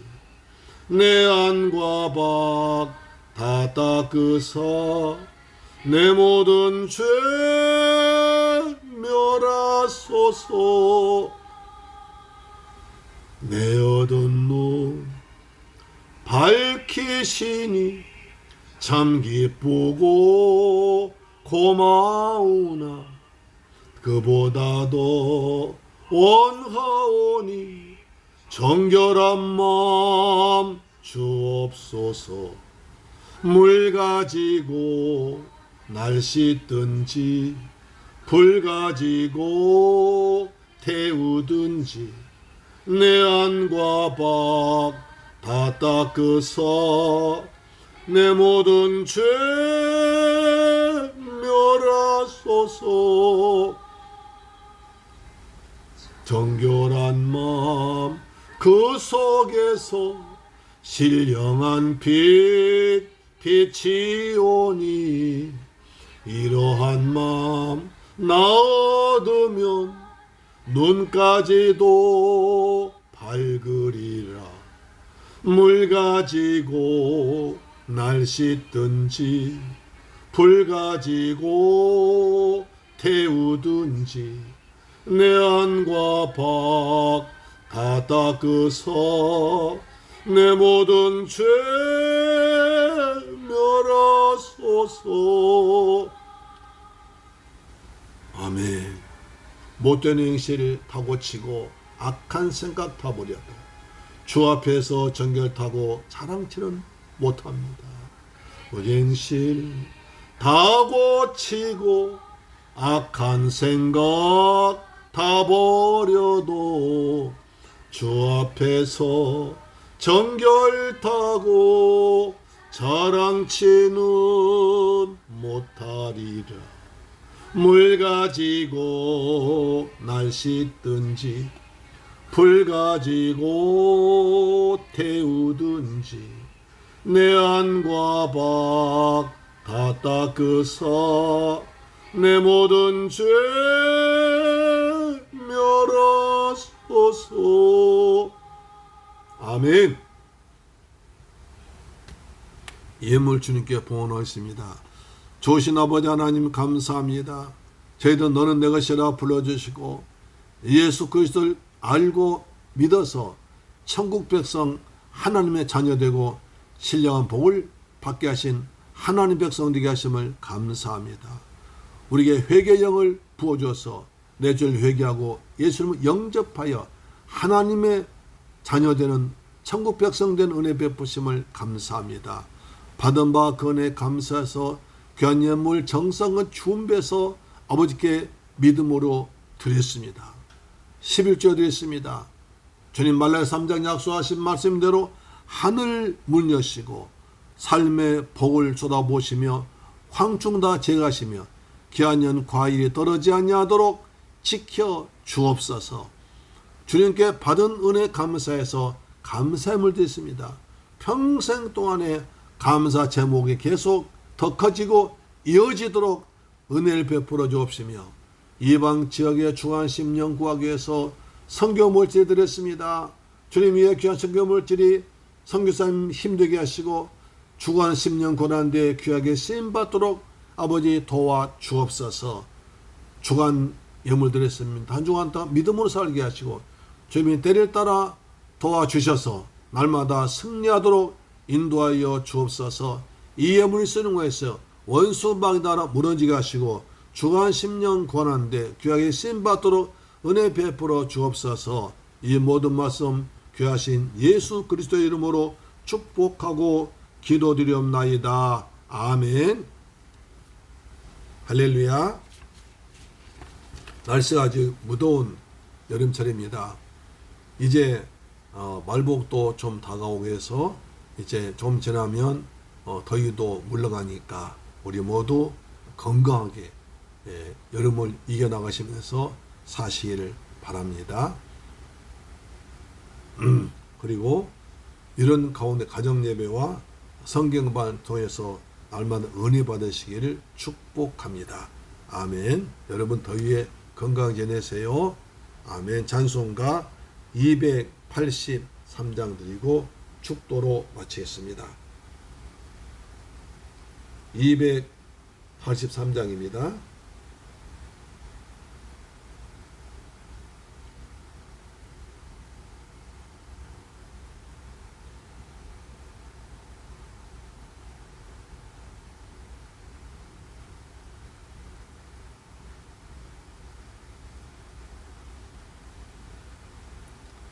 내 안과 밖 다 닦으사 내 모든 죄 멸하소서. 내 얻은 눈 밝히시니 참 기쁘고 고마우나 그보다도 원하오니 정결한 마음 주옵소서. 물 가지고 날 씻든지 불 가지고 태우든지 내 안과 밖 다 닦으사 내 모든 죄 멸하소서. 정결한 마음 그 속에서 신령한 빛 빛이 오니 이러한 마음 나 얻으면 눈까지도 밝으리라. 물 가지고 날 씻든지 불 가지고 태우든지 내 안과 밖 다 닦으사 내 모든 죄 멸하소서. 아멘. 못된 행실을 타고치고 악한 생각 타버려도 주 앞에서 정결타고 자랑치는 못합니다. 행실 타고치고 악한 생각 다 버려도 주 앞에서 정결타고 자랑치는 못하리라. 물 가지고 날 씻든지 불 가지고 태우든지 내 안과 밖 다 닦으사 내 모든 죄 멸하소서. 아멘. 예물 주님께 봉헌하겠습니다. 좋으신 아버지 하나님 감사합니다. 저희도 너는 내 것이라 불러주시고 예수 그리스도를 알고 믿어서 천국 백성 하나님의 자녀되고 신령한 복을 받게 하신 하나님 백성 되게 하심을 감사합니다. 우리에게 회개의 영을 부어주어서 내 죄를 회개하고 예수님을 영접하여 하나님의 자녀되는 천국 백성 된 은혜 베푸심을 감사합니다. 받은 바 그 은혜 감사해서 귀한 예물 정성은 준비해서 아버지께 믿음으로 드렸습니다. 11조 드렸습니다. 주님 말라기 3장 약속하신 말씀대로 하늘 문 여시고 삶의 복을 쏟아보시며 황충 다 제가시며 귀한 연 과일이 떨어지지 아니하도록 지켜 주옵소서. 주님께 받은 은혜 감사해서 감사함을 드렸습니다. 평생 동안에 감사 제목이 계속 더 커지고 이어지도록 은혜를 베풀어 주옵시며 이방 지역의 중한 심령 구하기 위해서 선교 물질 드렸습니다. 주님 위에 귀한 선교 물질이 선교사님 힘되게 하시고 주간 심령 고난대에 귀하게 쓰임받도록 아버지 도와 주옵소서. 주간 예물 드렸습니다. 한 주간 동안 믿음으로 살게 하시고 주님이 때를 따라 도와주셔서 날마다 승리하도록 인도하여 주옵소서. 이 예물이 쓰는 것에서 원수 막나라 무너지게 하시고 주간 10년 권한대 귀하게 쓰임받도록 은혜 베풀어 주옵소서. 이 모든 말씀 귀하신 예수 그리스도의 이름으로 축복하고 기도드리옵나이다. 아멘. 할렐루야. 날씨가 아주 무더운 여름철입니다. 이제 말복도 좀 다가오게 해서 이제 좀 지나면 더위도 물러가니까 우리 모두 건강하게 여름을 이겨나가시면서 사시기를 바랍니다. 그리고 이런 가운데 가정예배와 성경반 통해서 날마다 은혜 받으시기를 축복합니다. 아멘. 여러분 더위에 건강 지내세요. 아멘. 찬송가 283장 드리고 축도로 마치겠습니다. 283장입니다.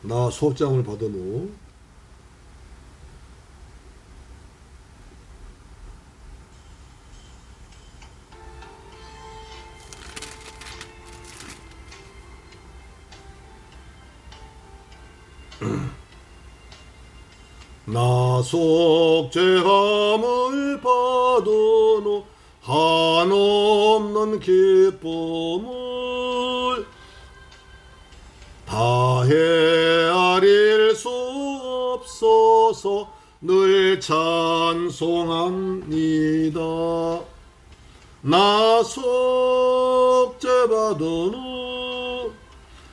나 소장을 받은 후 나 속죄함을 받은 후 한없는 기쁨을 다 헤아릴 수 없어서 늘 찬송합니다.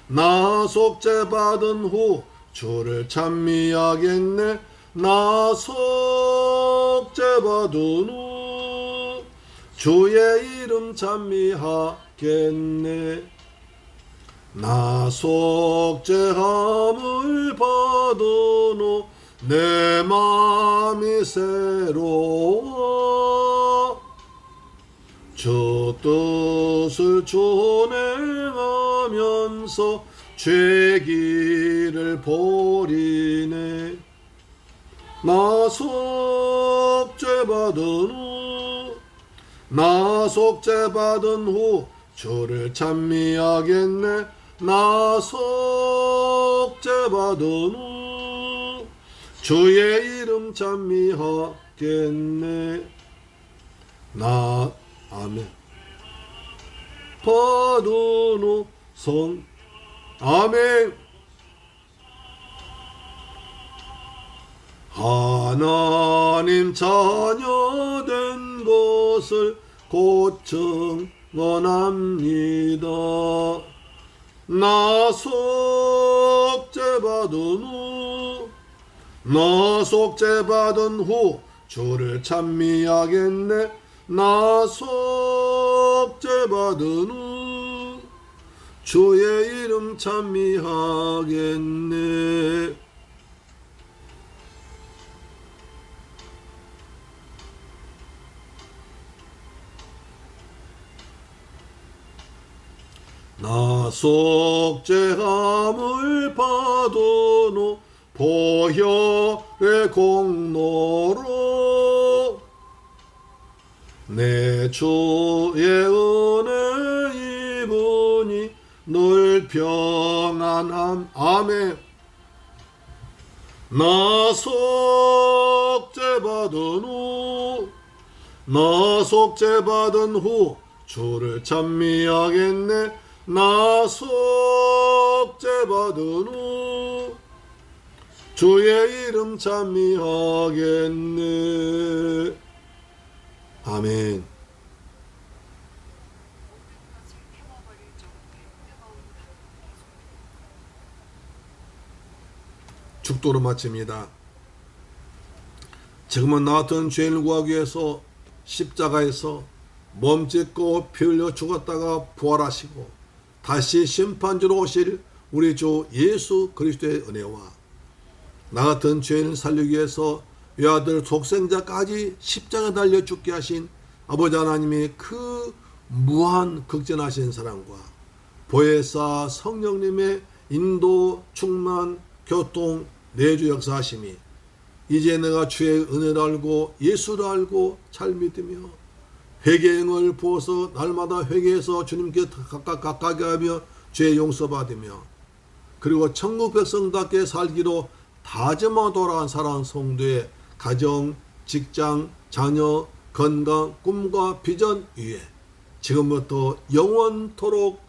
나 속죄받은 후 주를 찬미하겠네. 나 속죄받은 후 주의 이름 찬미하겠네. 나 속죄함을 받은 후 내 마음이 새로워 주 뜻을 준행하면서 죄기를 버리네. 나 속죄받은 후 주를 찬미하겠네. 나 속죄받은 후 주의 이름 찬미하겠네. 나 아멘. 받은 후 아멘. 하나님 자녀 된 것을 곧 증언합니다. 나 속죄받은 후 주를 찬미하겠네. 나 속죄 받은 후 주의 이름 찬미하겠네. 나 속죄함을 받은 보혈의 공로로 내 주의 은혜 입으니 늘 평안함. 아멘. 나 속죄 받은 후 주를 찬미하겠네. 나 속죄 받은 후 주의 이름 찬미하겠네. 아멘. 축도로 마칩니다. 지금은 나 같은 죄인을 구하기 위해서 십자가에서 몸짓고 피 흘려 죽었다가 부활하시고 다시 심판주로 오실 우리 주 예수 그리스도의 은혜와 나 같은 죄인을 살리기 위해서 외아들 독생자까지 십자가에 달려 죽게 하신 아버지 하나님의 그 무한 극진하신 사랑과 보혜사 성령님의 인도, 충만, 교통, 내주 역사하심이 이제 내가 주의 은혜를 알고 예수를 알고 잘 믿으며 회개의 영을 부어서 날마다 회개해서 주님께 가까이 하며 죄 용서받으며 그리고 천국 백성답게 살기로 다짐하고 돌아간 사랑하는 성도의 가정, 직장, 자녀, 건강, 꿈과 비전 위에 지금부터 영원토록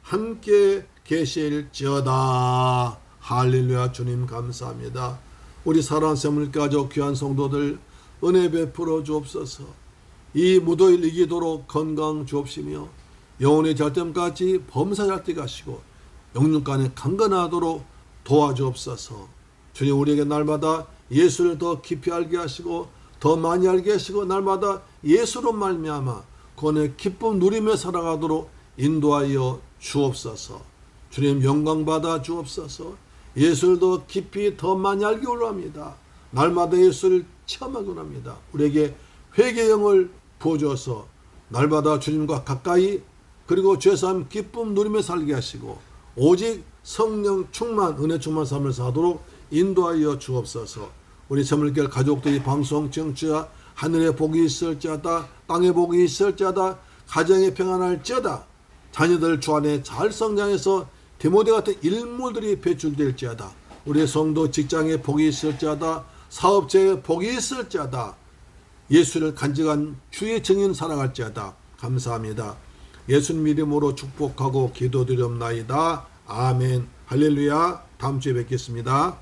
함께 계실지어다. 할렐루야. 주님 감사합니다. 우리 사랑하는 새물교회 가족 귀한 성도들 은혜 베풀어 주옵소서. 이 무더위를 이기도록 건강 주옵시며 영혼의 잘됨까지 범사 잘되게 하시고 영육간에 강건하도록 도와주옵소서. 주님 우리에게 날마다 예수를 더 깊이 알게 하시고 더 많이 알게 하시고 날마다 예수로 말미암아 구원의 기쁨 누리며 살아가도록 인도하여 주옵소서. 주님 영광 받아 주옵소서. 예수를 더 깊이 더 많이 알기 원합니다. 날마다 예수를 체험하기 원합니다. 우리에게 회개의 영을 부어줘서 날마다 주님과 가까이 그리고 죄사함 기쁨 누리며 살게 하시고 오직 성령 충만 은혜 충만 삶을 사도록 인도하여 주옵소서. 우리 새물교회 가족들이 방송 청취자 하늘에 복이 있을지어다 땅에 복이 있을지어다 가정에 평안할지어다 자녀들 주 안에 잘 성장해서 디모데 같은 일물들이 배출될지어다 우리의 성도 직장에 복이 있을지어다 사업체에 복이 있을지어다 예수를 간직한 주의 증인 살아갈지어다. 감사합니다. 예수님 이름으로 축복하고 기도드리옵나이다. 아멘. 할렐루야. 다음 주에 뵙겠습니다.